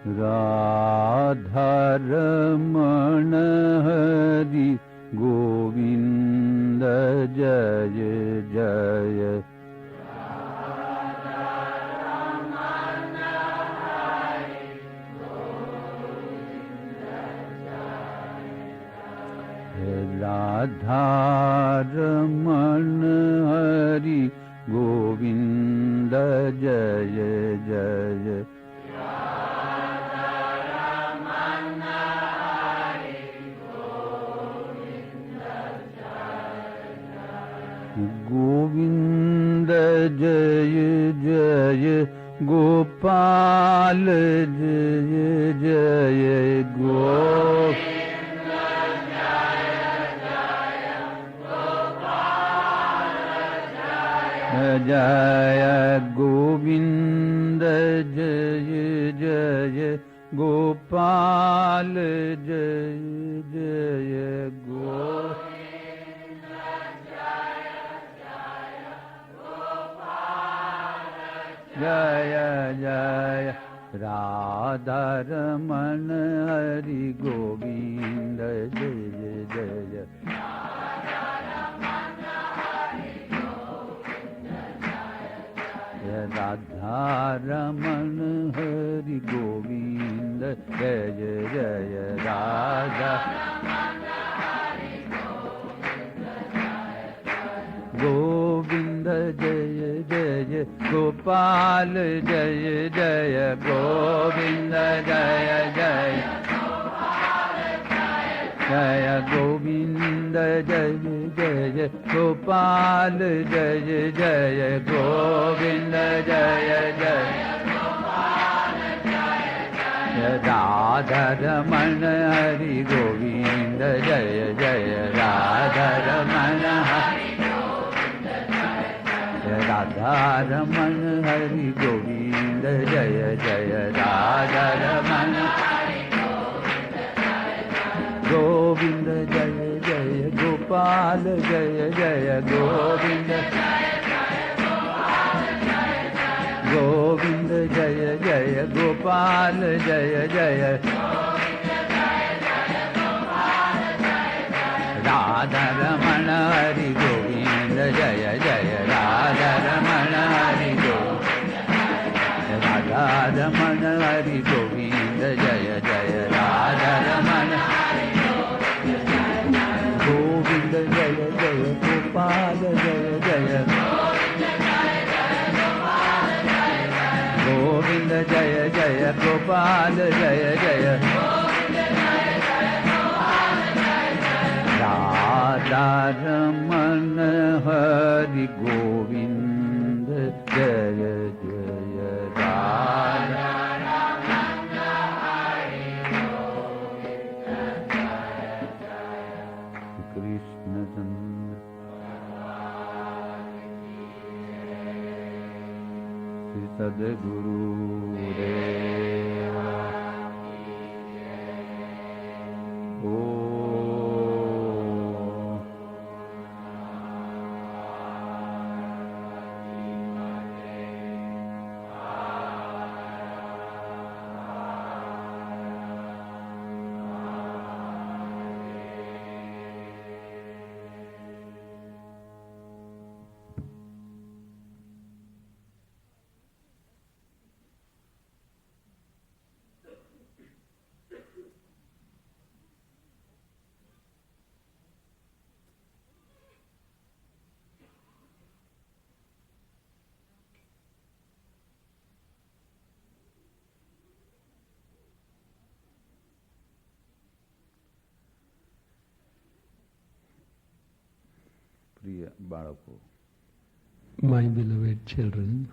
राधारमण हरि गोविंद जय जय। राधारमण हरि गोविंद जय जय। गोविंद जय जय गोपाल जय जय गोविंद जय गोविंद जय जय गोपाल जय जय जय जय। राधारमण हरि गोविंद जय जय। राधारमण हरि गोविंद जय जय। राधा गोविंद जय जय गोपाल जय जय गोविंद जय जय जय गोविंद जय जय गोपाल जय जय गोविंद जय जय। राधारमण हरि गोविंद जय जय। राधारमण हरि राधारमण हरि गोविंद जय जय। राधारमण गोविंद जय जय गोपाल जय जय गोविंद गोविंद जय जय गोपाल जय जय। राधारमण हरि गोविंद जय जय। राधारमण हरि गोविंद राधारमण हरि गोविंद जय जय। राधारमण गोविंद जय जय गोपाल जय जय गोविंद जय जय गोपाल जय जय। राधारमण हरि गोविंद जय जय। राधारमण हरि गोविंद जय जय। कृष्ण चंद्र श्री सद्गुरु देव ओ प्रिय बाळको, my beloved children,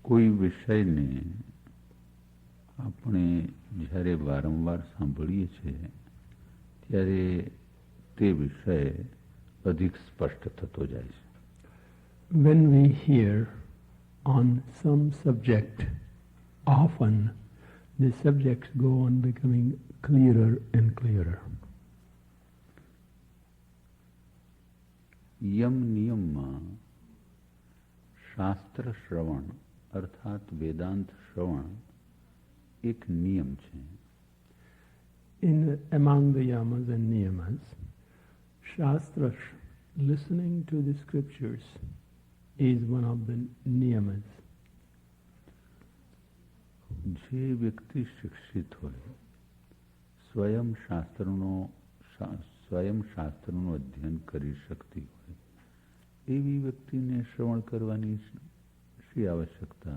કોઈ વિષયને આપણે જ્યારે વારંવાર સાંભળીએ છીએ ત્યારે તે વિષય અધિક સ્પષ્ટ થતો જાય છે. when we hear on some subject, often the subjects go on becoming clearer and clearer. यम नियम में शास्त्र श्रवण अर्थात वेदांत श्रवण एक नियम છે. Among the yamas and niyamas, Shastra, listening to the scriptures, is one of the niyamas. જે વ્યક્તિ શિક્ષિત હોય, સ્વયં શાસ્ત્રનું અધ્યયન કરી શકતી હોય, એવી વ્યક્તિને શ્રવણ કરવાની શી આવશ્યકતા?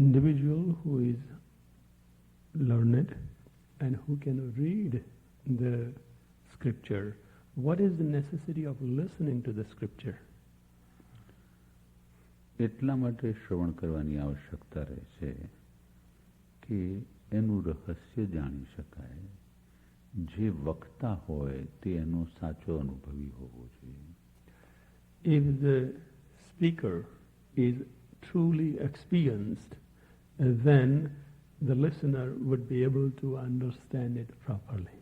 Individual who is learned and who can read the scripture, what is the necessity of listening to the scripture? એટલા માટે શ્રવણ કરવાની આવશ્યકતા રહે છે કે એનું રહસ્ય જાણી શકાય. જે વક્તા હોય તે એનો સાચો અનુભવી હોવો જોઈએ. If the speaker is truly experienced, then the listener would be able to understand it properly.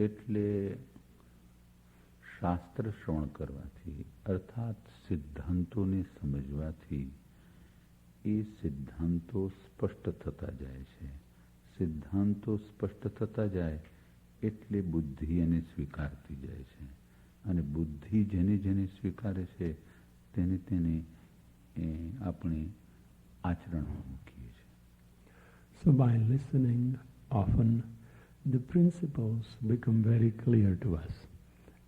એટલે શાસ્ત્ર શ્રવણ કરવાથી અર્થાત સિદ્ધાંતોને સમજવાથી એ સિદ્ધાંતો સ્પષ્ટ થતા જાય છે. સિદ્ધાંતો સ્પષ્ટ થતા જાય એટલે બુદ્ધિ એને સ્વીકારતી જાય છે અને બુદ્ધિ જેને જેને સ્વીકારે છે તેને તેને આપણે આચરણમાં મૂકીએ છીએ. So by listening often, the principles become very clear to us.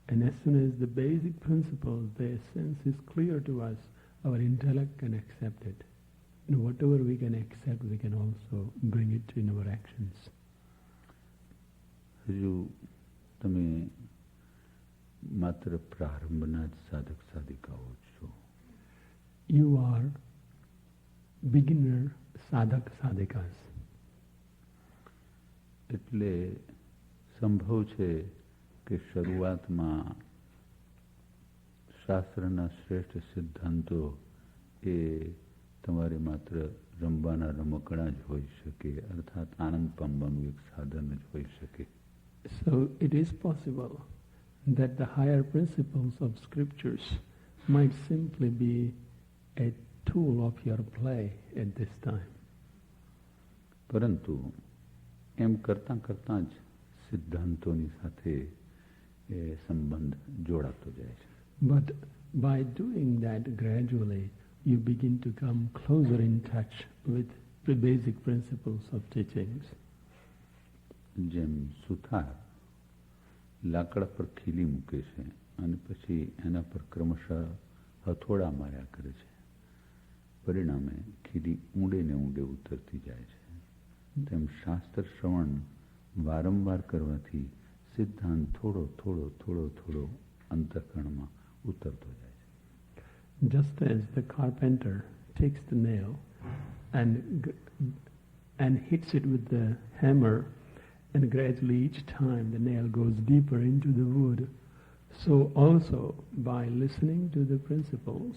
And as soon as the basic principles, the essence is clear to us, our intellect can accept it. And whatever we can accept, we can also bring it in our actions. હજુ તમે માત્ર પ્રારંભના જ સાધક સાધિકાઓ છો. You are beginner sadhak sadhikas. એટલે સંભવ છે કે શરૂઆતમાં શાસ્ત્રના શ્રેષ્ઠ સિદ્ધાંતો એ તમારે માત્ર રમવાના રમકડા જ હોઈ શકે, અર્થાત આનંદ પામવાનું એક સાધન જ હોઈ શકે. So it is possible that the higher principles of scriptures might simply be a tool of your play at this time. પરંતુ એમ કરતાં કરતાં જ સિદ્ધાંતોની સાથે એ સંબંધ જોડાતો જાય છે. But by doing that gradually, you begin to come closer in touch with the basic principles of teachings. જેમ સુથાર લાકડા પર ખીલી મૂકે છે અને પછી એના પર ક્રમશઃ હથોડા માર્યા કરે છે, પરિણામે ખીલી ઊંડે ને ઊંડે ઉતરતી જાય છે. તેમ શાસ્ત્ર શ્રવણ વારંવાર કરવાથી સિદ્ધાંત થોડો થોડો થોડો થોડો અંતઃકરણમાં ઉતરતો જાય છે. Just as the carpenter takes the nail and hits it with the hammer, and gradually each time the nail goes deeper into the wood, so also by listening to the principles,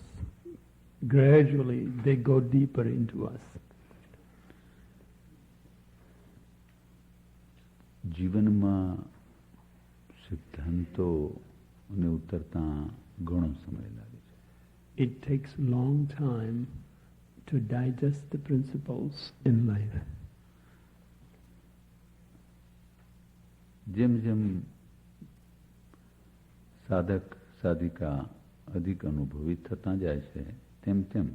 gradually they go deeper into us. જીવનમાં સિદ્ધાંતોને ઉતરતા ઘણો સમય લાગે છે. It takes a long time to digest the principles in life. જેમ જેમ સાધક સાધિકા અધિક અનુભવી થતા જાય છે તેમ તેમ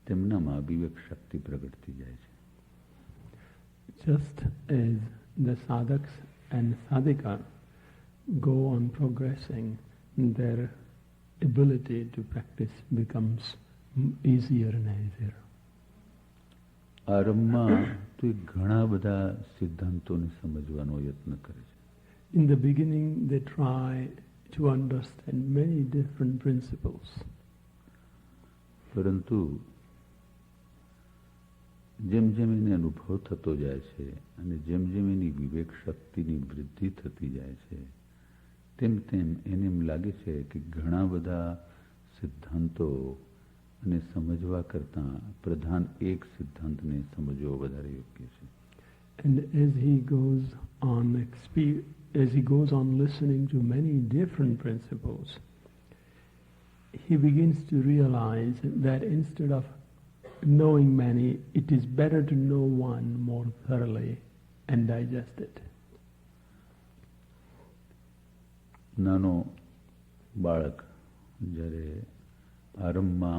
તેમનામાં વિવેક શક્તિ પ્રગટતી જાય છે. Just as the sadhaks and sadhika go on progressing, their ability to practice becomes easier and easier. આરંભમાં તો એ ઘણા બધા સિદ્ધાંતોને સમજવાનો યત્ન કરે છે. In the beginning, they try to understand many different principles. પરંતુ જેમ જેમ એને અનુભવ થતો જાય છે અને જેમ જેમ એની વિવેક શક્તિની વૃદ્ધિ થતી જાય છે તેમ તેમ એને એમ લાગે છે કે ઘણા બધા સિદ્ધાંતો અને સમજવા કરતાં પ્રધાન એક સિદ્ધાંતને સમજવો વધારે યોગ્ય છે. And as he goes on listening to many different principles, he begins to realize that instead of knowing many, it is better to know one more thoroughly and digest it. નાનો બાળક જ્યારે આરંભમાં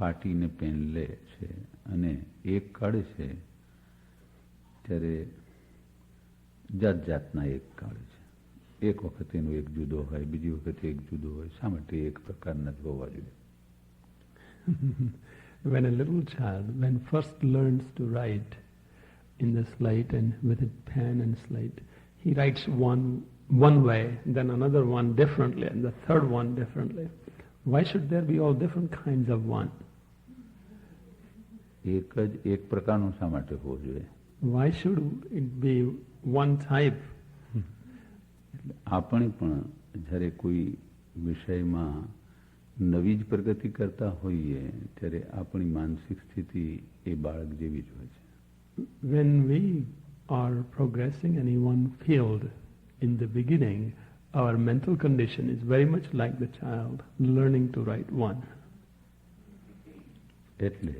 પાટીને પેન લે છે અને એક કાઢે છે ત્યારે જાત જાતના એક કાઢે છે. એક વખત એનો એક જુદો હોય, બીજી વખત એક જુદો હોય. શા માટે એક પ્રકારના જ હોવા જોઈએ? When a little child, when first learns to write in the slate and with a pen and slate, he writes one way, then another one differently, and the third one differently. Why should there be all different kinds of one? એક પ્રકારનો શા માટે હોવો જોઈએ? Why should it be one type? આપણે પણ જ્યારે કોઈ વિષયમાં નવી જ પ્રગતિ કરતા હોઈએ ત્યારે આપણી માનસિક સ્થિતિ એ બાળક જેવી જ હોય છે. When we are progressing in one field in the beginning, our mental condition is very much like the child learning to write one. એટલે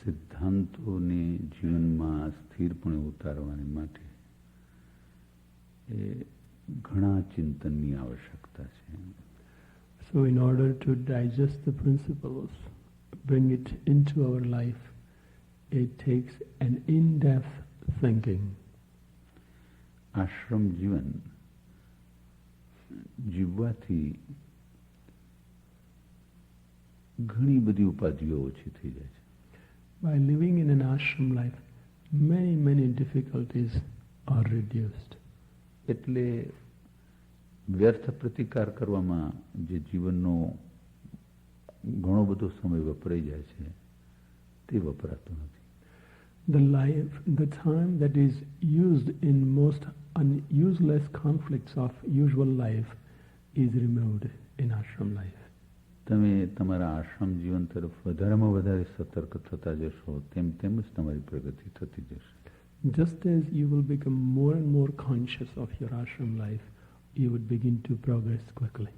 સિદ્ધાંતોને જીવનમાં સ્થિરપણે ઉતારવાની માટે એ ઘણા ચિંતનની આવશ્યકતા છે. So in order to digest the principles, bring it into our life, it takes an in-depth thinking. આશ્રમ જીવન જીવવાથી ઘણી બધી ઉપાધિઓ ઓછી થઈ જાય છે. By living in an ashram life, many difficulties are reduced. એટલે વ્યર્થ પ્રતિકાર કરવામાં જે જીવનનો ઘણો બધો સમય વપરાઈ જાય છે તે વપરાતો નથી. The time that is used in most useless conflicts of usual life is removed in ashram life. તમે તમારા આશ્રમ જીવન તરફ વધારેમાં વધારે સતર્ક થતા જશો તેમ જ તમારી પ્રગતિ થતી જશે. Just as you will become more and more conscious of your ashram life, you would begin to progress quickly.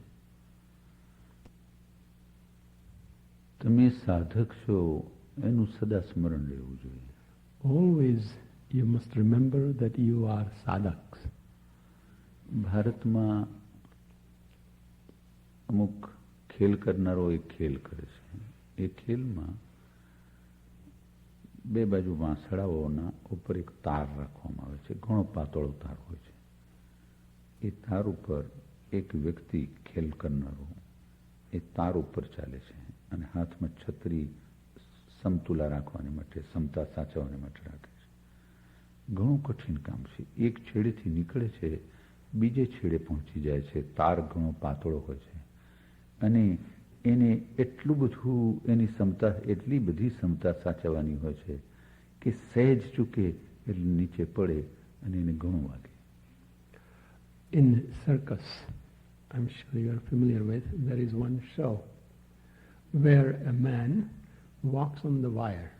તમે સાધક છો એનું સદા સ્મરણ રહેવું જોઈએ. Always you must remember that you are sadhaks. ભારતમાં અમુક ખેલ કરનારો એક ખેલ કરે છે. એ ખેલમાં બે બાજુ વાંસળાઓના ઉપર એક તાર રાખવામાં આવે છે. ઘણો પાતળો તાર હોય છે. એ તાર ઉપર એક વ્યક્તિ ખેલ કરનારો એ તાર ઉપર ચાલે છે અને હાથમાં છત્રી સમતુલા રાખવાની માટે, સમતા સાચવવાને માટે રાખે છે. ઘણું કઠિન કામ છે. એક છેડેથી નીકળે છે, બીજે છેડે પહોંચી જાય છે. તાર ઘણો પાતળો હોય છે અને એને એટલી બધી સમતા સાચવવાની હોય છે કે સહેજ ચૂકે એટલે નીચે પડે અને એને ઘણું વાગે. In circus, I'm sure you are familiar with, there is one show where a man walks on the wire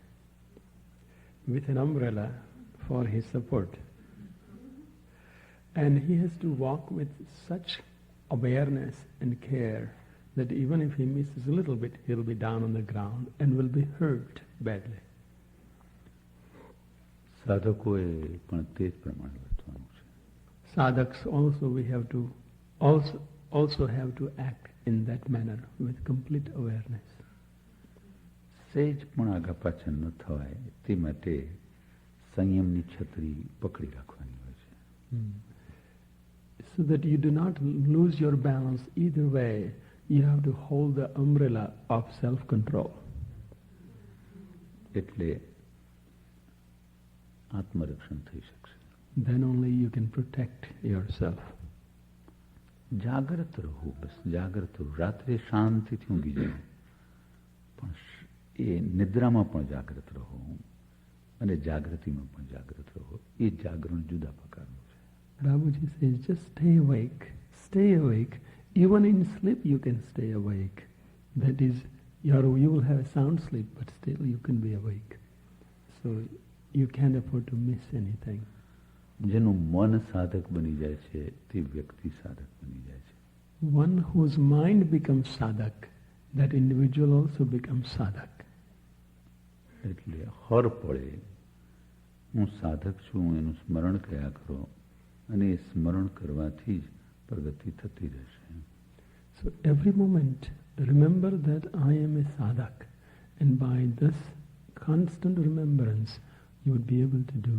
with an umbrella for his support. And he has to walk with such awareness and care that even if he misses a little bit, he'll be down on the ground and will be hurt badly. સાધકોએ પણ તે જ પ્રમાણે વર્તવાનું છે. Sadhaks also have to act in that manner with complete awareness. સહેજ પણ આગા પાછળ ન થવાય તે માટે સંયમની છત્રી પકડી રાખવાની હોય છે. So that you do not lose your balance either way, you have to hold the umbrella of self-control. એટલે આત્મરક્ષણ થઈ શકશે. Then only you can protect yourself. જાગ્રત રહો, બસ જાગ્રત રહો. રાત્રે શાંતિથી ઊંઘી જાઓ, પણ એ નિદ્રામાં પણ જાગ્રત રહો અને જાગૃતિમાં પણ જાગ્રત રહો. એ જાગરણ જુદા પ્રકારનું છે. Bapuji says, just stay awake. Stay awake. Even in sleep you can stay awake. That is You will have a sound sleep, but still you can be awake. So you can't afford to miss anything. જેનું મન સાધક બની જાય છે તે વ્યક્તિ સાધક બની જાય છે. One whose mind becomes sadhak, that individual also becomes sadhak. એટલે હર પળે હું સાધક છું એનું સ્મરણ કર્યા કરો અને એ સ્મરણ કરવાથી જ પ્રગતિ થતી રહેશે. So every moment remember that I am a sadhak, and by this constant remembrance you would be able to do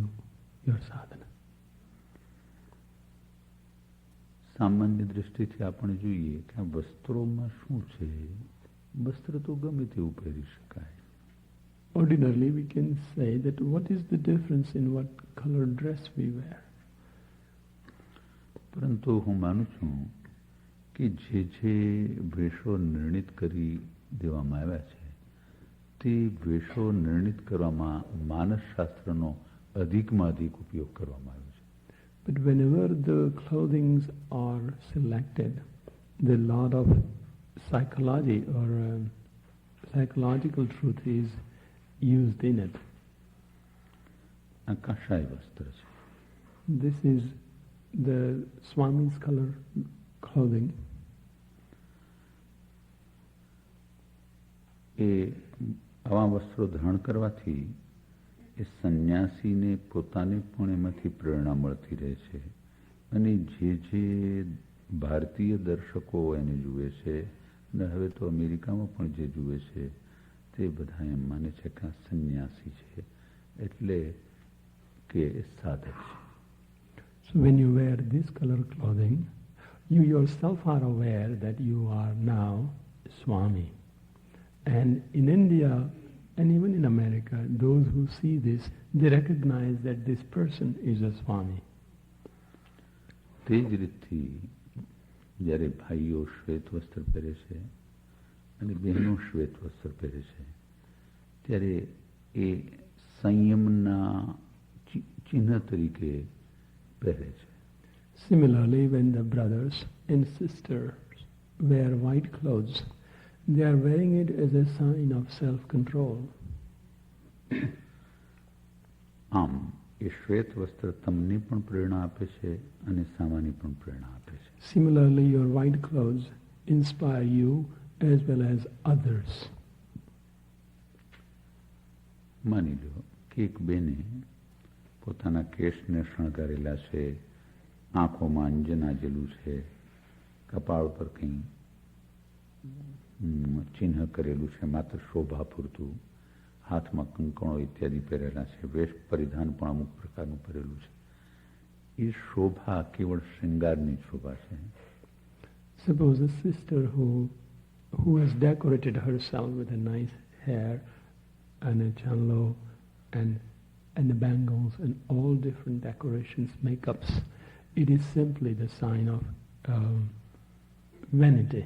your sadhana. સામાન્ય દૃષ્ટિથી આપણે જોઈએ કે આ વસ્ત્રોમાં શું છે. વસ્ત્ર તો ગમે તેવું પહેરી શકાય. Ordinarily we can say that what is the difference in what color dress we wear? પરંતુ હું માનું છું કે જે વેશો નિર્ણિત કરી દેવામાં આવ્યા છે તે વેશો નિર્ણિત કરવામાં માનસશાસ્ત્રનો અધિકમાં અધિક ઉપયોગ કરવામાં આવ્યો છે. But whenever the clothings are selected, the lot of psychology or psychological truth is used in it. આ કાશાય વસ્ત્ર છે. This is the Swami's color clothing. એ આવા વસ્ત્રો ધારણ કરવાથી એ સંન્યાસીને પોતાને પણ એમાંથી પ્રેરણા મળતી રહે છે અને જે ભારતીય દર્શકો એને જુએ છે અને હવે તો અમેરિકામાં પણ જે જુએ છે તે બધા એમ માને છે કે આ સંન્યાસી છે એટલે કે સાધક છે. So when you wear this color clothing, you yourself are aware that you are now Swami. And in India and even in America, those who see this, they recognize that this person is a Swami. તે જ રીતથી જ્યારે ભાઈઓ શ્વેત વસ્ત્ર પહેરે છે અને બહેનો શ્વેત વસ્ત્ર પહેરે છે ત્યારે એ સંયમના ચિહ્ન તરીકે પહેરે છે. Similarly, when the brothers and sisters wear white clothes, they are wearing it as a sign of self-control. આમ એ શ્વેત વસ્ત્ર તમને પણ પ્રેરણા આપે છે અને સામાની પણ પ્રેરણા આપે છે. Similarly, your white clothes inspire you as well as others. માની લો કે એક બેને પોતાના કેશને શણગારેલા છે, આંખોમાં અંજન આજેલું છે, કપાળ પર કંઈ ચિહ્ન કરેલું છે માત્ર શોભા પૂરતું, હાથમાં કંકણો ઇત્યાદિ પહેરેલા છે, વેશ પરિધાન પણ અમુક પ્રકારનું પહેરેલું છે. એ શોભા કેવળ શૃંગારની શોભા છે. Suppose a sister who has decorated herself with a nice hair and a chanlo and the bangles and all different decorations, makeups. It is simply the sign of vanity.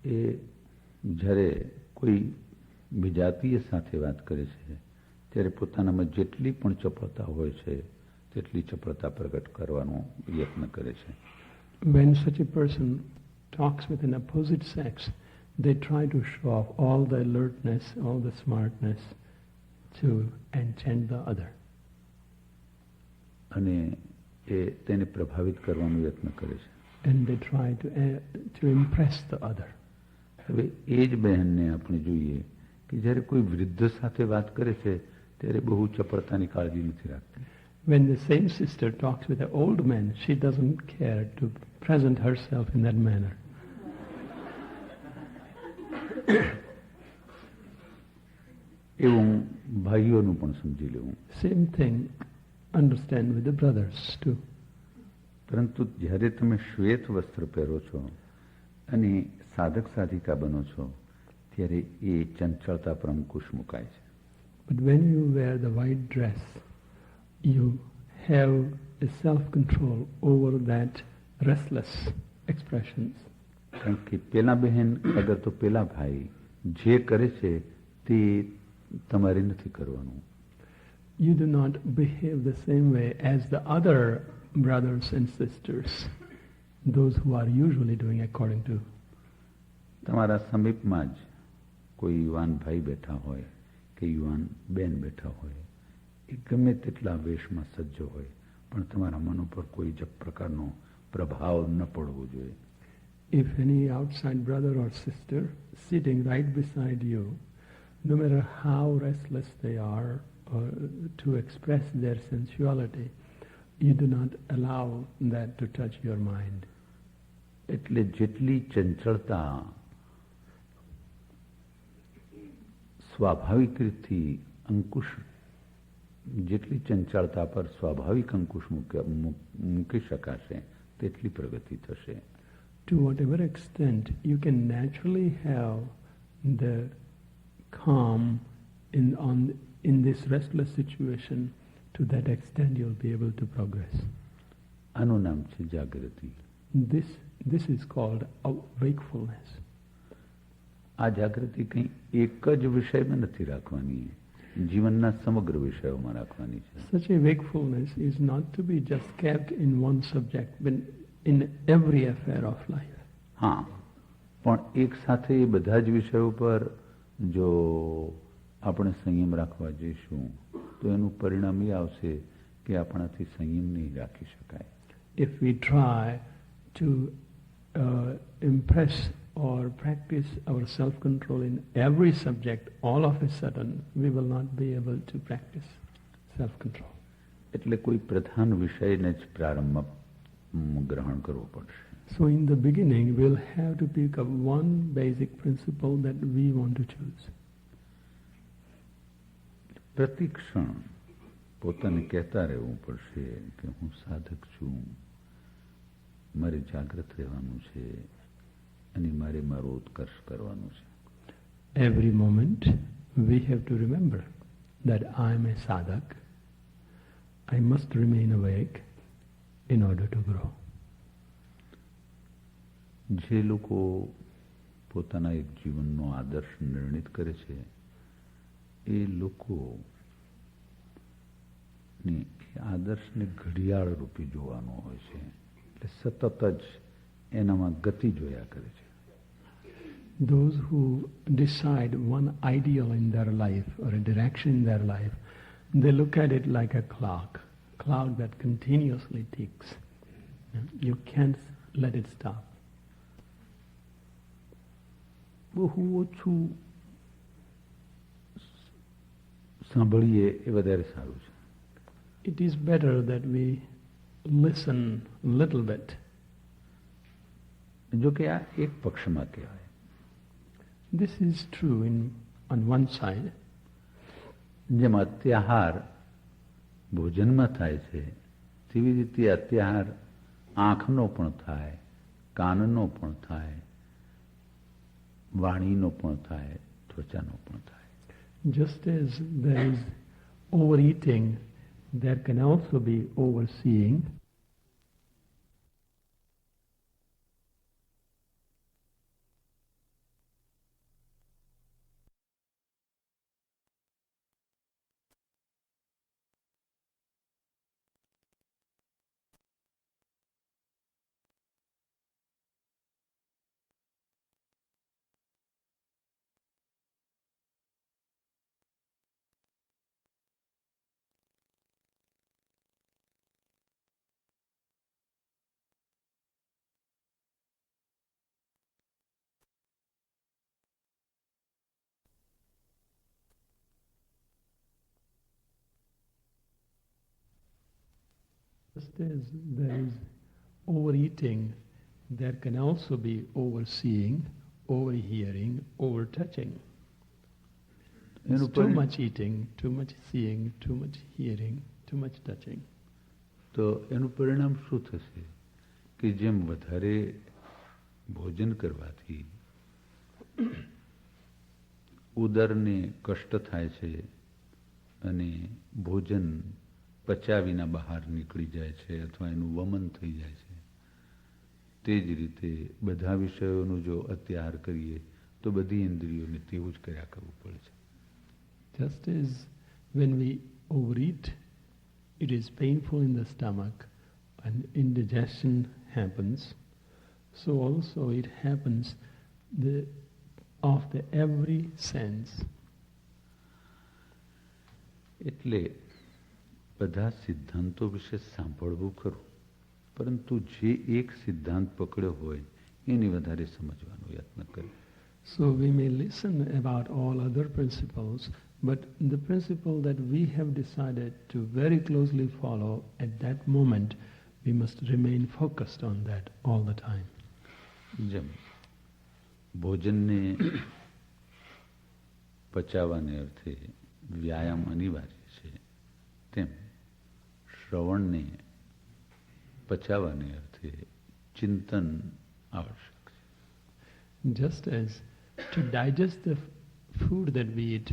એ જ્યારે કોઈ વિજાતીય સાથે વાત કરે છે ત્યારે પોતાનામાં જેટલી પણ ચપળતા હોય છે તેટલી ચપળતા પ્રગટ કરવાનો યત્ન કરે છે. When such a person talks with an opposite sex, they try to show off all the alertness, all the smartness to enchant the other. અને એ તેને પ્રભાવિત કરવાનો યત્ન કરે છે. And they try to impress the other. હવે એ જ બહેનને આપણે જોઈએ કે જ્યારે કોઈ વૃદ્ધ સાથે વાત કરે છે ત્યારે બહુ ચપળતાની કાળજી નથી રાખતી. When the same sister talks with an old man, she doesn't care to present herself in that manner. એવું ભાઈઓનું પણ સમજી લેવું. Same thing, understand with the brothers too. પરંતુ જ્યારે તમે શ્વેત વસ્ત્ર પહેરો છો અને સાધક સાધિકા બનો છો ત્યારે એ ચંચળતા પર અંકુશ મુકાય છે. But when you wear the white dress, you have a self-control over that restless expressions. કારણ કે પેલા બહેન અગર તો પેલા ભાઈ જે કરે છે તે તમારે નથી કરવાનું. You do not behave the same way as the other brothers and sisters, those who are usually doing according to તમારા સમીપમાં જ કોઈ યુવાન ભાઈ બેઠા હોય કે યુવાન બેન બેઠા હોય, એ ગમે તેટલા વેશમાં સજ્જ હોય, પણ તમારા મન ઉપર કોઈ જ પ્રકારનો પ્રભાવ ન પડવો જોઈએ. If any outside brother or sister sitting right beside you, no matter how restless they are or to express their sensuality, you do not allow that to touch your mind. એટલે જેટલી ચંચળતા સ્વાભાવિક રીતથી અંકુશ, જેટલી ચંચળતા પર સ્વાભાવિક અંકુશ મૂકી શકાશે તેટલી પ્રગતિ થશે. To whatever extent you can naturally have the calm in this restless situation, to that extent you'll be able to progress. આનું નામ છે જાગૃતિ. This is called wakefulness. આ જાગૃતિ કંઈ એક જ વિષયમાં નથી રાખવાની, જીવનના સમગ્ર વિષયોમાં રાખવાની છે. Such a wakefulness is not to be just kept in one subject, but in every affair of life. હા, પણ એક સાથે એ બધા જ વિષયો પર જો આપણે સંયમ રાખવા જઈશું તો એનું પરિણામ એ આવશે કે આપણાથી સંયમ નહીં રાખી શકાય. If we try to impress or practice our self-control in every subject, all of a sudden we will not be able to practice self-control. એટલે કોઈ પ્રધાન વિષયને જ પ્રારંભમાં ગ્રહણ કરવો પડશે. So in the beginning we'll have to pick up one basic principle that we want to choose. પ્રતિક્ષણ પોતાને કહેતા રહેવું પડશે કે હું સાધક છું, મારે જાગૃત રહેવાનું છે અને મારે મારો ઉત્કર્ષ કરવાનો છે. Every moment we have to remember that I am a sadhak. I must remain awake in order to grow. જે લોકો પોતાના એક જીવનનો આદર્શ નિર્ણિત કરે છે એ લોકોને આદર્શને ઘડિયાળ રૂપી જોવાનો હોય છે, એટલે સતત જ એનામાં ગતિ જોયા કરે છે. Those who decide one ideal in their life or a direction in their life, they look at it like a clock that continuously ticks. You can't let it stop. બહુ ઓછું સાંભળીએ એ વધારે સારું છે. It is better that we listen a little bit. જો કે આ એક પક્ષમાં કહેવાય. This is true on one side. જેમ અત્યાહાર ભોજનમાં થાય છે તેવી રીતે અત્યાહાર આંખનો પણ થાય, કાનનો પણ થાય, વાણીનો પણ થાય, ત્વચાનો પણ થાય. Just as there is overeating, there can also be overseeing. Just as there is overeating, there can also be overseeing, overhearing, overtouching. It's too much eating, too much seeing, too much hearing, too much touching. તો એનું પરિણામ શું થશે કે જેમ વધારે ભોજન કરવાથી ઉદરને કષ્ટ થાય છે અને ભોજન પચ્યા વિના બહાર નીકળી જાય છે અથવા એનું વમન થઈ જાય છે, તે જ રીતે બધા વિષયોનું જો અત્યાહાર કરીએ તો બધી ઇન્દ્રિયોને તેવું જ કર્યા કરવું પડે છે. Just as when we overeat, it is painful in the stomach and indigestion happens, so also it happens of the every sense. એટલે બધા સિદ્ધાંતો વિશે સાંભળવું ખરું, પરંતુ જે એક સિદ્ધાંત પકડ્યો હોય એની વધારે સમજવાનો યત્ન કરે. So we may listen about all other principles, but the principle that we have decided to very closely follow at that moment, we must remain focused on that all the time. જેમ ભોજનને પચાવવાને અર્થે વ્યાયામ અનિવાર્ય છે, તેમ શ્રવણને પચાવવાને અર્થે ચિંતન આવશ્યક છે. Just as to digest the food that we eat,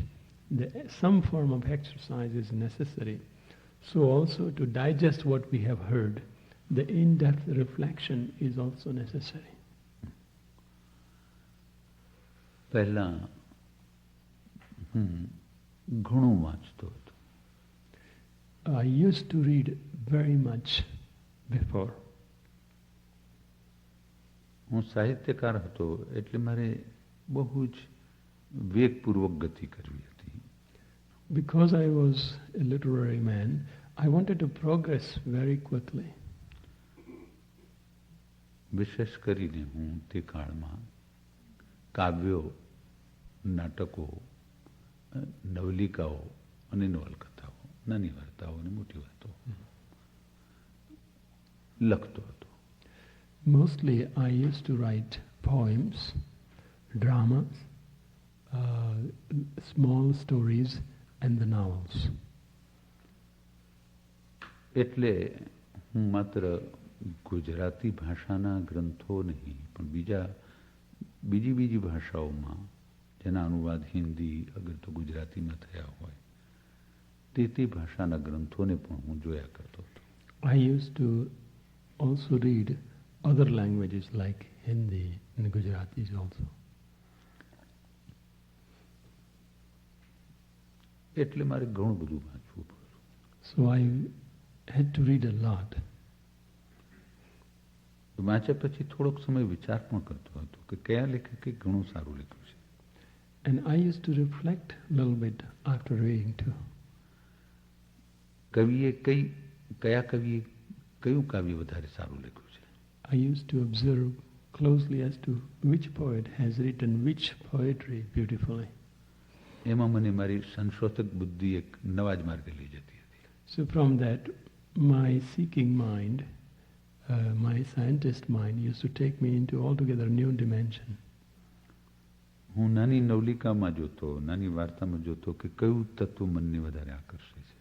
some form of exercise is necessary. So also to digest what we have heard, the in-depth reflection is also necessary. પહેલા હું ઘણું વાંચતો હતો. I used to read very much before. હું સાહિત્યકાર હતો એટલે મારે બહુ જ વેગપૂર્વક ગતિ કરવી હતી. Because I was a literary man, I wanted to progress very quickly. વિશેષ કરીને હું તે કાળમાં કાવ્યો, નાટકો, નવલિકાઓ અને નવલકથાઓ, નાની વાર્તાઓ અને મોટી વાતો લખતો હતો. Mostly I used to write poems, dramas, small stories and the novels. એટલે હું માત્ર ગુજરાતી ભાષાના ગ્રંથો નહીં, પણ બીજી ભાષાઓમાં જેના અનુવાદ હિન્દી અગર તો ગુજરાતીમાં થયા હોય તે ભાષાના ગ્રંથોને પણ હું જોયા કરતો હતો. I used to also read other languages like Hindi and Gujaratis also. એટલે મારે ઘણું બધું વાંચવું પડ્યું. So I had to read a lot. વાંચ્યા પછી થોડોક સમય વિચાર પણ કરતો હતો કે કયા લેખકે ઘણું સારું લખ્યું છે. And I used to reflect a little bit after reading too. કયું કાવ્ય વધારે સારું લખ્યું છે. I used to observe closely as to which poet has written which poetry beautifully. એમાં મને મારી સંશોધક બુદ્ધિ એક નવા જ માર્ગે લઈ જતી હતી. So from that, my seeking mind, my scientist mind used to take me into altogether new dimension. હું નાની નવલિકામાં જોતો, નાની વાર્તામાં જોતો કે કયું તત્વ મનને વધારે આકર્ષે છે.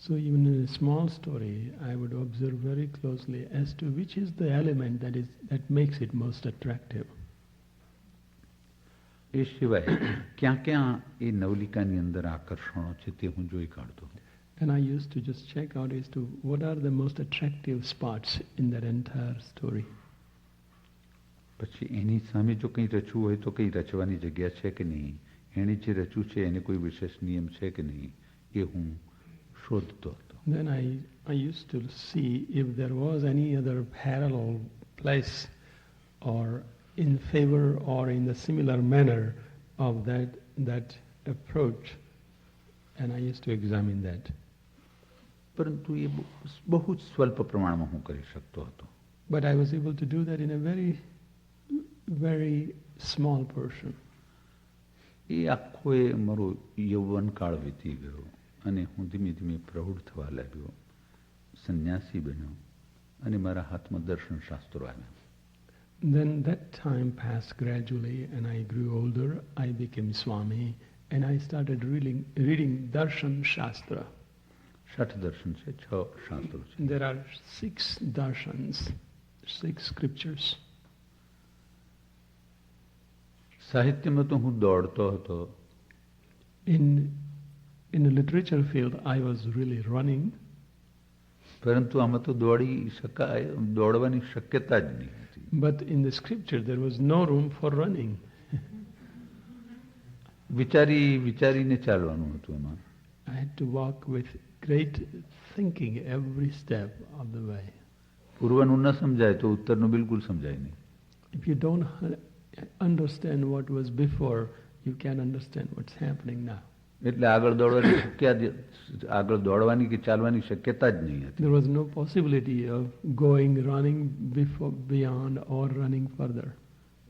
So even in a small story, I would observe very closely as to which is the element that makes it most attractive. એ સિવાય ક્યાં એ નવલિકાની અંદર આકર્ષણો છે તે હું જોઈ કાઢતો. And I used to just check out as to what are the most attractive spots in that entire story. પછી એની સામે જો કંઈ રચવું હોય તો કંઈ રચવાની જગ્યા છે કે નહીં, એણે જે રચ્યું છે એને કોઈ વિશેષ નિયમ છે કે નહીં, એ હું શોધતો હતો. Then I used to see if there was any other parallel place or in favor or in the similar manner of that approach, and I used to examine that. પરંતુ એ બહુ જ સ્વલ્પ પ્રમાણમાં હું કરી શકતો હતો. But I was able to do that in a very, very small portion. એ આખો એ મારો યૌવન કાળ વીતી ગયો અને હું ધીમે ધીમે પ્રૌઢ થવા લાગ્યો, સંન્યાસી બન્યો અને મારા હાથમાં દર્શન શાસ્ત્રો આવ્યા. Then that time passed gradually and I grew older, I became Swami and I started reading Darshan Shastra. 6 દર્શન છે, 6 શાસ્ત્રો છે. There are 6 darshans, 6 scriptures. સાહિત્યમાં તો હું દોડતો હતો. In the literature field, I was really running. પરંતુ આમાં તો દોડવાની શક્યતા જ નહીં હતી. But in the scripture, there was no room for running. વિચારીને ચાલવાનું હતું એમાં. I had to walk with great thinking every step of the way. પૂર્વનું ન સમજાય તો ઉત્તરનું બિલકુલ સમજાય નહીં. If you don't understand what was before, you can understand what's happening now. એટલે આગળ દોડવાની કે ચાલવાની શક્યતા જ નહીં હતી. There was no possibility of going, running before, beyond, or running further.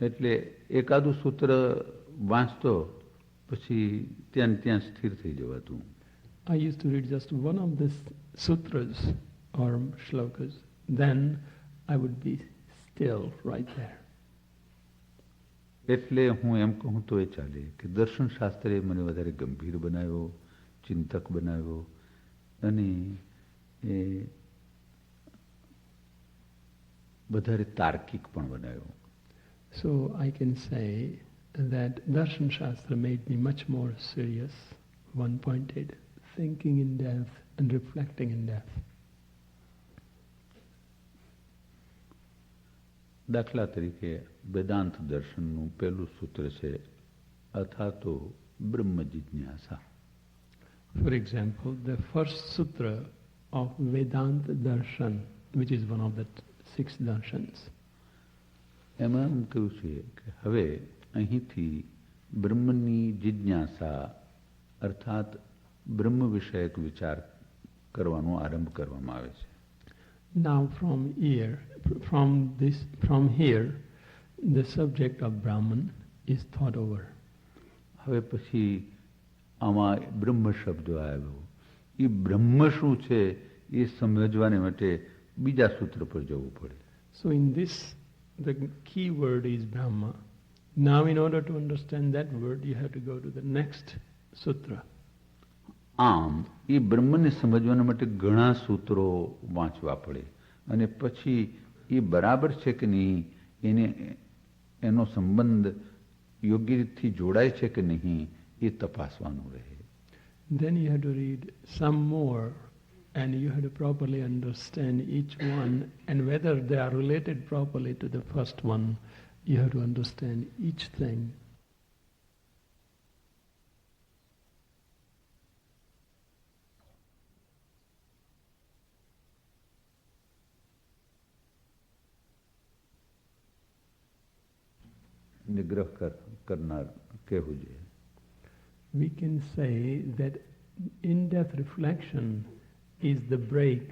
એટલે એકાદું સૂત્ર વાંચતો પછી ત્યાં ત્યાં સ્થિર થઈ જવાતું. I used to read just one of the sutras or shlokas, then I would be still right there. એટલે હું એમ કહું તો એ ચાલે કે દર્શન શાસ્ત્રે મને વધારે ગંભીર બનાવ્યો, ચિંતક બનાવ્યો અને એ વધારે તાર્કિક પણ બનાવ્યો. So I can say that Darshan Shastra made me much more serious, one-pointed, thinking in depth and reflecting in depth. દાખલા તરીકે વેદાંત દર્શનનું પહેલું સૂત્ર છે અથવા તો બ્રહ્મ જિજ્ઞાસા. For example, the first sutra of Vedanta Darshan, which is one of the 6 darshans. એમાં એમ કહ્યું છે કે હવે અહીંથી બ્રહ્મની જિજ્ઞાસા અર્થાત બ્રહ્મ વિષયક વિચાર કરવાનો આરંભ કરવામાં આવે છે. Now from here, the subject of Brahman is thought over. હવે પછી આમાં બ્રહ્મ શબ્દ આવ્યો. એ બ્રહ્મ શું છે એ સમજવાને માટે બીજા સૂત્ર પર જવું પડે. So in this, the key word is Brahma. Now in order to understand that word, you have to go to the next sutra. આમ એ બ્રહ્મને સમજવાના માટે ઘણા સૂત્રો વાંચવા પડે અને પછી એ બરાબર છે કે નહીં, એનો સંબંધ યોગ્ય રીતથી જોડાય છે કે નહીં એ તપાસવાનું રહે. Then you have to read some more and you have to properly understand each one, and whether they are related properly to the first one, you have to understand each thing. નિગ્રહ કરનાર કહેવું જોઈએ. We can say that in-depth reflection is the break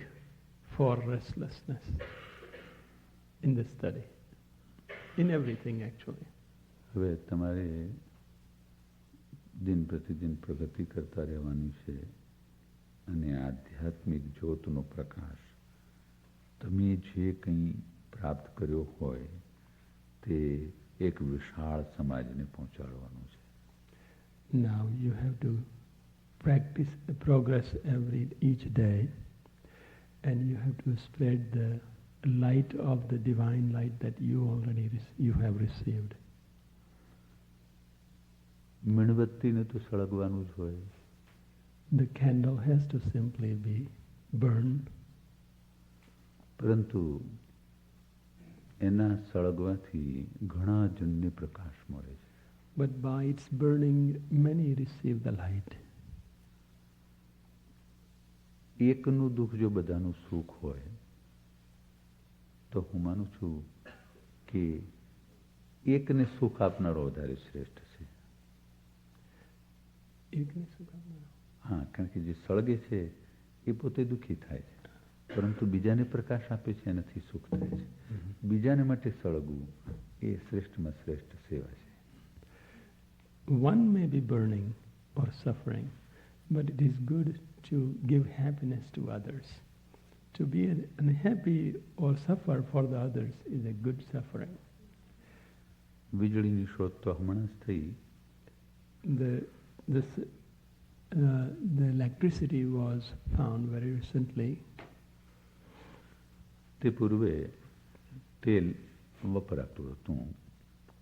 for restlessness in the study, in everything actually. હવે તમારે દિન પ્રતિદિન પ્રગતિ કરતા રહેવાની છે અને આધ્યાત્મિક જ્યોતનો પ્રકાશ તમે જે કંઈ પ્રાપ્ત કર્યો હોય તે એક વિશાળ સમાજને પહોંચાડવાનું છે. Now you have to practice the progress each day, and you have to spread the light of the divine light that you have received. મીણબત્તીને તો સળગવાનું જ હોય. The candle has to simply be burned. પરંતુ એના સળગવાથી ઘણા જનને પ્રકાશ મળે છે. But by its burning, many receive the light. એકનું દુઃખ જો બધાનું સુખ હોય તો હું માનું છું કે એકને સુખ આપનારો વધારે શ્રેષ્ઠ છે. હા, કારણ કે જે સળગે છે એ પોતે દુઃખી થાય છે, પરંતુ બીજાને પ્રકાશ આપે છે એનાથી સુખ થાય છે. બીજાને માટે સળગવું એ શ્રેષ્ઠમાં શ્રેષ્ઠ સેવા છે. One may be burning or suffering, but it is good to give happiness to others. To be unhappy or suffer for the others is a good suffering. વીજળીની શોધ તો હમણાં જ થઈ. The electricity was found very recently. તે પૂર્વે તેલ વપરાતું હતું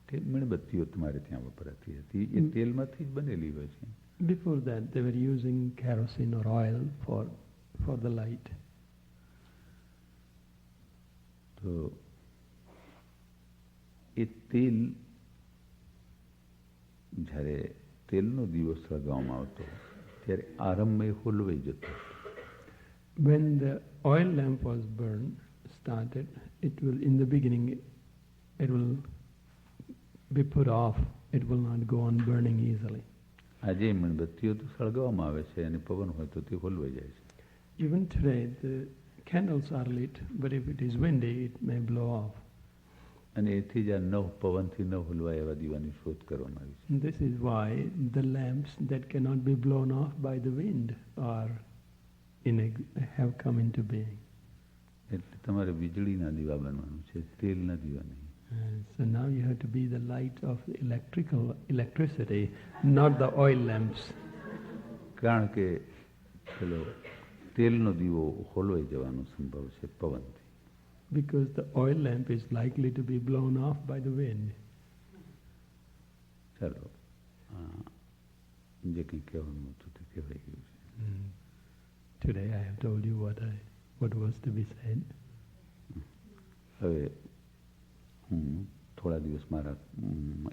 કે મીણબત્તીઓ તમારે ત્યાં વપરાતી હતી, એ તેલમાંથી જ બનેલી હોય છે. Before that they were using kerosene or oil for the light. તો એ તેલ જ્યારે તેલનો દીવો સળગાવવામાં આવતો ત્યારે આરંભમાં એ હોલવાઈ જતો. When the oil lamp was started, it will, in the beginning, it will be put off, it will not go on burning easily. આજે મીણબત્તીઓ તો સળગાવવામાં આવે છે અને પવન હોય તો તે હોલવાઈ જાય છે. Even today, the candles are lit, but if it is windy, it may blow off. અને એથી જ આ પવનથી ન હોલવાય એવા દીવાની શોધ કરવામાં આવી છે. This is why the lamps that cannot be blown off by the wind have come into being. એટલે તમારે વીજળીના દીવા બનવાનું છે, તેલના દીવા નહીં. So now you have to be the light of the electricity, not the oil lamps. કારણ કે પેલો તેલનો દીવો હોલવાઈ જવાનો સંભવ છે પવનથી. Because the oil lamp is likely to be blown off by the wind. ચાલો, જે કંઈ કહેવાનું હતું તે કહેવાઈ ગયું છે. Today I have told you what was to be said. હવે હું થોડા દિવસ મારા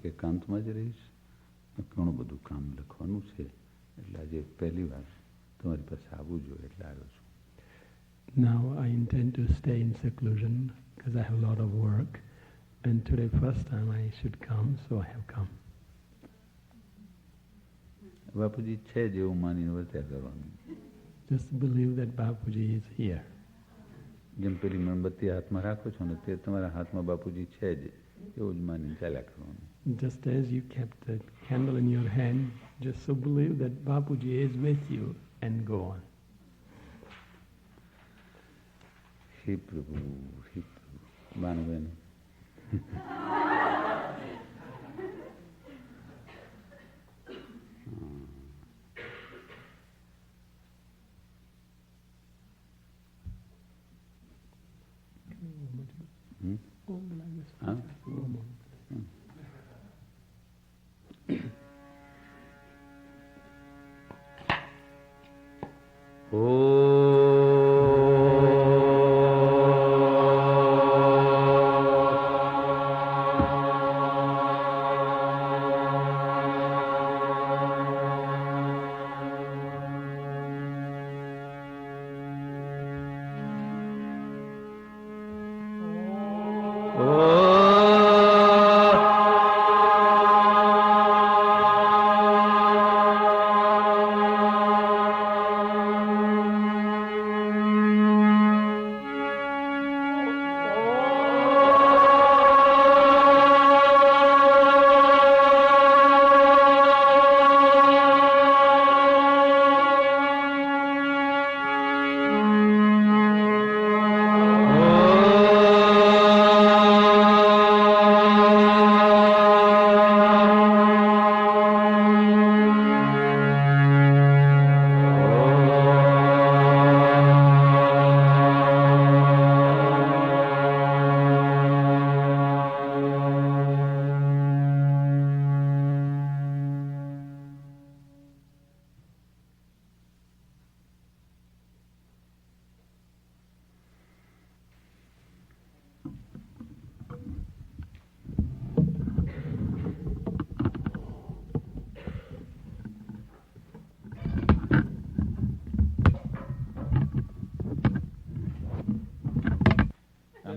એકાંતમાં જ રહીશ. ઘણું બધું કામ લખવાનું છે, એટલે આજે પહેલી વાર તમારી પાસે આવવું જોઈએ એટલે આવ્યો છું. Now I intend to stay in seclusion because I have a lot of work, and today first time I should come, so I have come. બાપુજી છે જેવું માનીને વર્ત્યા કરવાનું. Just believe that Bapuji is here. જેમ પેલી મીણબત્તી હાથમાં રાખો છો ને તે તમારા હાથમાં બાપુજી છે જ એવું જ માનીને ચાલ્યા કરવાનું. Just as you kept the candle in your hand, just so believe that Bapuji is with you and go on. હે પ્રભુ, હે પ્રભુ. બાનુબેન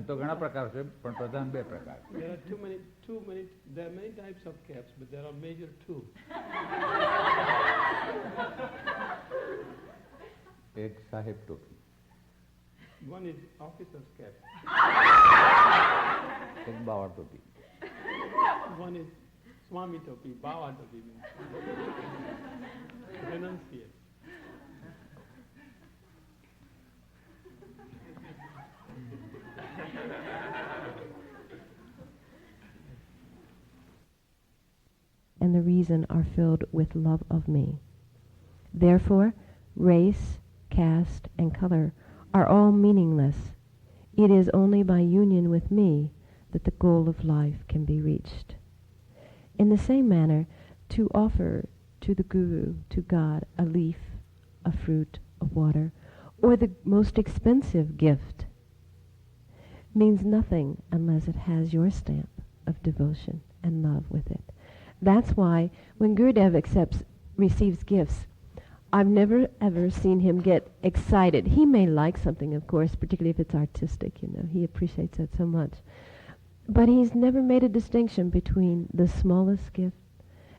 તો ઘણા પ્રકાર છે, પણ પ્રધાન બે પ્રકાર. There are there are many types of caps, but there are major two. એક સાહેબ ટોપી. One is officer's cap. એક બાવા ટોપી. One is Swami topi, Bawa topi. Renunciate. And the reason are filled with love of me. Therefore, race, caste, and color are all meaningless. It is only by union with me that the goal of life can be reached. In the same manner, to offer to the Guru, to God, a leaf, a fruit, a water, or the most expensive gift means nothing unless it has your stamp of devotion and love with it. That's why when Gurudev receives gifts, I've never ever seen him get excited. He may like something, of course, particularly if it's artistic, He appreciates that so much. But he's never made a distinction between the smallest gift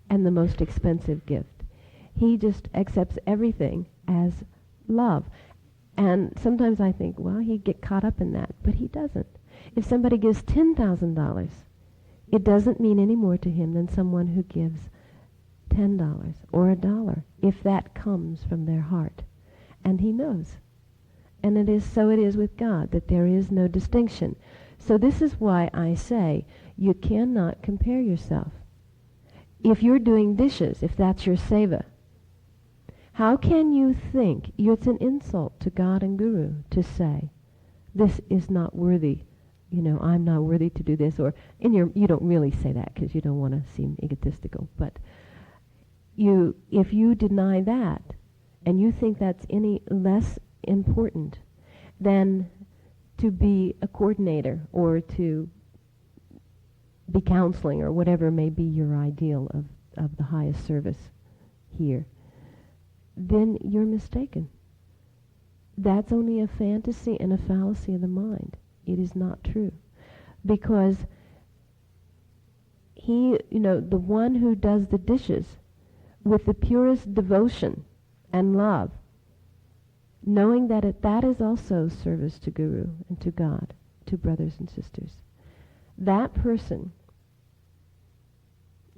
and the most expensive gift. He just accepts everything as love. And sometimes I think, well, he'd get caught up in that, but he doesn't. If somebody gives $10,000, it doesn't mean any more to him than someone who gives $10 or $1, if that comes from their heart. And he knows. And it is with God, that there is no distinction. So this is why I say you cannot compare yourself. If you're doing dishes, if that's your seva, how can you think it's an insult to God and Guru to say, this is not worthy, I'm not worthy to do this, or you don't really say that because you don't want to seem egotistical, but if you deny that and you think that's any less important than to be a coordinator or to be counseling or whatever may be your ideal of the highest service here, then you're mistaken. That's only a fantasy and a fallacy of the mind. It is not true. Because the one who does the dishes with the purest devotion and love, knowing that that is also service to Guru and to God, to brothers and sisters, that person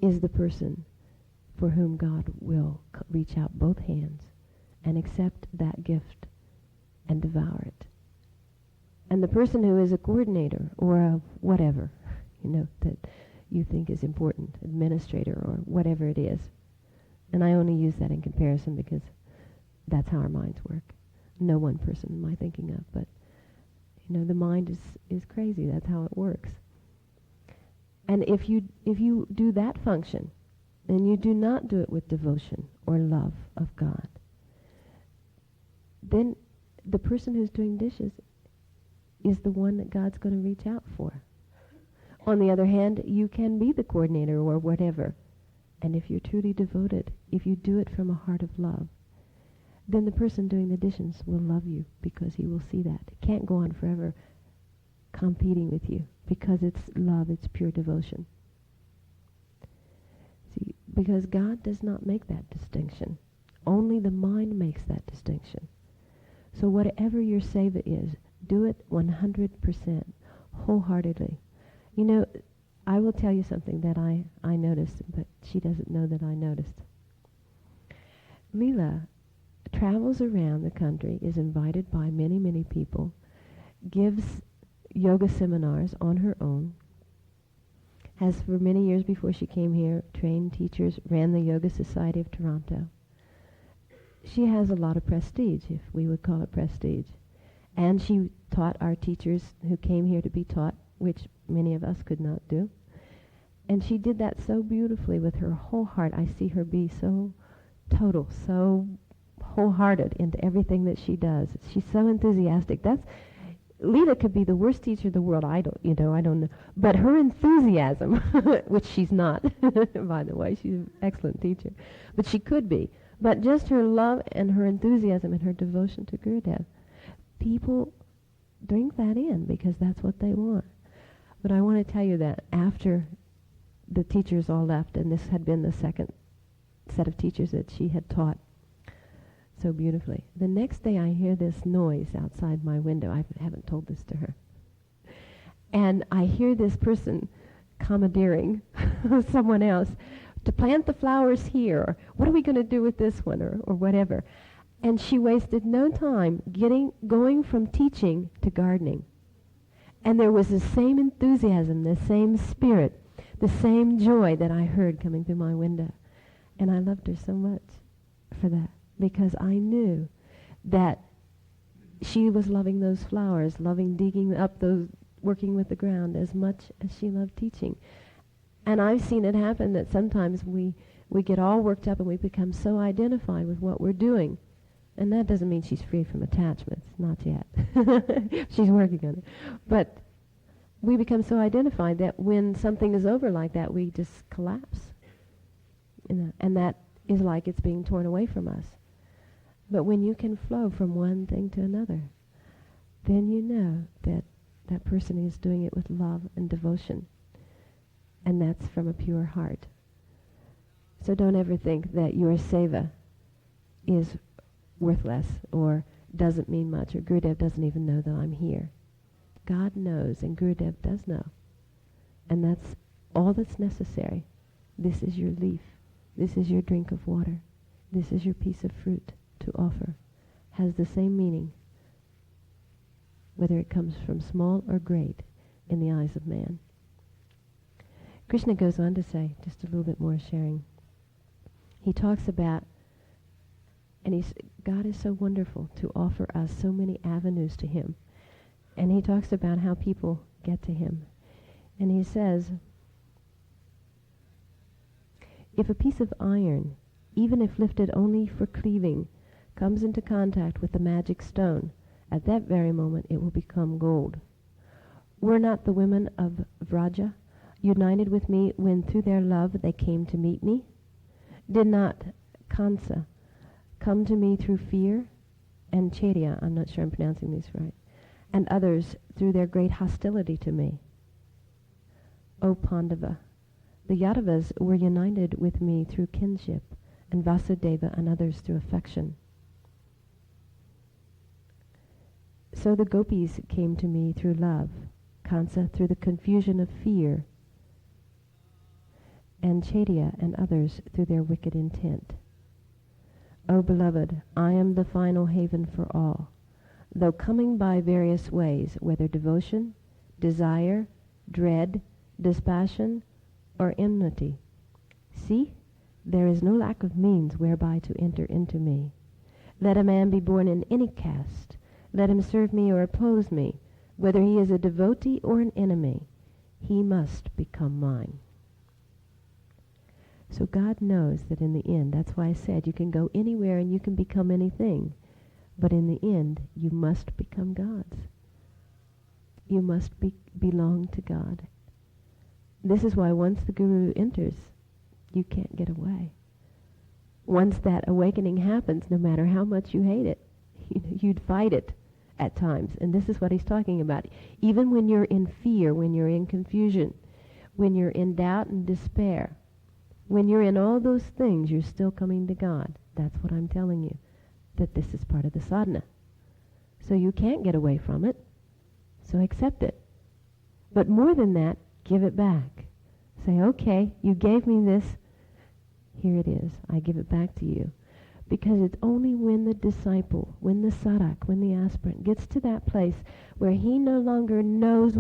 is the person for whom God will reach out both hands and accept that gift and devour it. And the person who is a coordinator or a whatever, that you think is important, administrator or whatever it is, and I only use that in comparison because that's how our minds work. No one person am I thinking of, but the mind is crazy. That's how it works. And if you do that function, and you do not do it with devotion or love of God, then the person who's doing dishes is the one that God's going to reach out for. On the other hand, you can be the coordinator or whatever, and if you're truly devoted, if you do it from a heart of love, then the person doing the dishes will love you because he will see that. It can't go on forever competing with you because it's love, it's pure devotion. See, because God does not make that distinction. Only the mind makes that distinction. So whatever your seva is, do it 100%, wholeheartedly. I will tell you something that I noticed, but she doesn't know that I noticed. Leela travels around the country, is invited by many, many people, gives yoga seminars on her own, has for many years before she came here trained teachers, ran the Yoga Society of Toronto. She has a lot of prestige, if we would call it prestige. And she taught our teachers who came here to be taught, which many of us could not do. And she did that so beautifully with her whole heart. I see her be so total, so wholehearted into everything that she does. She's so enthusiastic. Leela could be the worst teacher in the world. I don't know. But her enthusiasm, which she's not, by the way, she's an excellent teacher, but she could be. But just her love and her enthusiasm and her devotion to Gurudev, people drink that in because that's what they want. But I want to tell you that after the teachers all left, and this had been the second set of teachers that she had taught so beautifully, the next day I hear this noise outside my window. I haven't told this to her. And I hear this person commandeering someone else to plant the flowers here, or what are we going to do with this one, or whatever. And she wasted no time going from teaching to gardening. And there was the same enthusiasm, the same spirit, the same joy that I heard coming through my window. And I loved her so much for that, because I knew that she was loving those flowers, loving digging up those, working with the ground as much as she loved teaching. And I've seen it happen that sometimes we get all worked up and we become so identified with what we're doing. And that doesn't mean she's free from attachments, not yet. She's working on it. But we become so identified that when something is over like that, we just collapse. And that is like it's being torn away from us. But when you can flow from one thing to another, then you know that That person is doing it with love and devotion. And that's from a pure heart. So don't ever think that your seva is worthless or doesn't mean much, or Gurudev doesn't even know that I'm here. God knows, and Gurudev does know. And that's all that's necessary. This is your leaf. This is your drink of water. This is your piece of fruit to offer. Has the same meaning, whether it comes from small or great in the eyes of man. Krishna goes on to say, just a little bit more sharing. He talks about, and God is so wonderful to offer us so many avenues to him. And he talks about how people get to him. And he says, if a piece of iron, even if lifted only for cleaving, comes into contact with the magic stone, at that very moment it will become gold. Were not the women of Vraja united with me when through their love they came to meet me? Did not Kansa come to me through fear, and Chaitya, I'm not sure I'm pronouncing these right, and others through their great hostility to me? O Pandava, the Yadavas were united with me through kinship, and Vasudeva and others through affection. So the gopis came to me through love, Kansa through the confusion of fear, and Chaitya and others through their wicked intent. O beloved, I am the final haven for all, though coming by various ways, whether devotion, desire, dread, dispassion, or enmity. See, there is no lack of means whereby to enter into me. Let a man be born in any caste. Let him serve me or oppose me, whether he is a devotee or an enemy. He must become mine. So God knows that in the end, that's why I said you can go anywhere and you can become anything. But in the end, you must become God's. You must belong to God. This is why once the Guru enters, you can't get away. Once that awakening happens, no matter how much you hate it, you'd fight it at times. And this is what he's talking about. Even when you're in fear, when you're in confusion, when you're in doubt and despair, when you're in all those things, you're still coming to God. That's what I'm telling you, that this is part of the sadhana. So you can't get away from it, so accept it. But more than that, give it back. Say, okay, you gave me this, here it is, I give it back to you. Because it's only when the disciple, when the sadhak, when the aspirant gets to that place where he no longer knows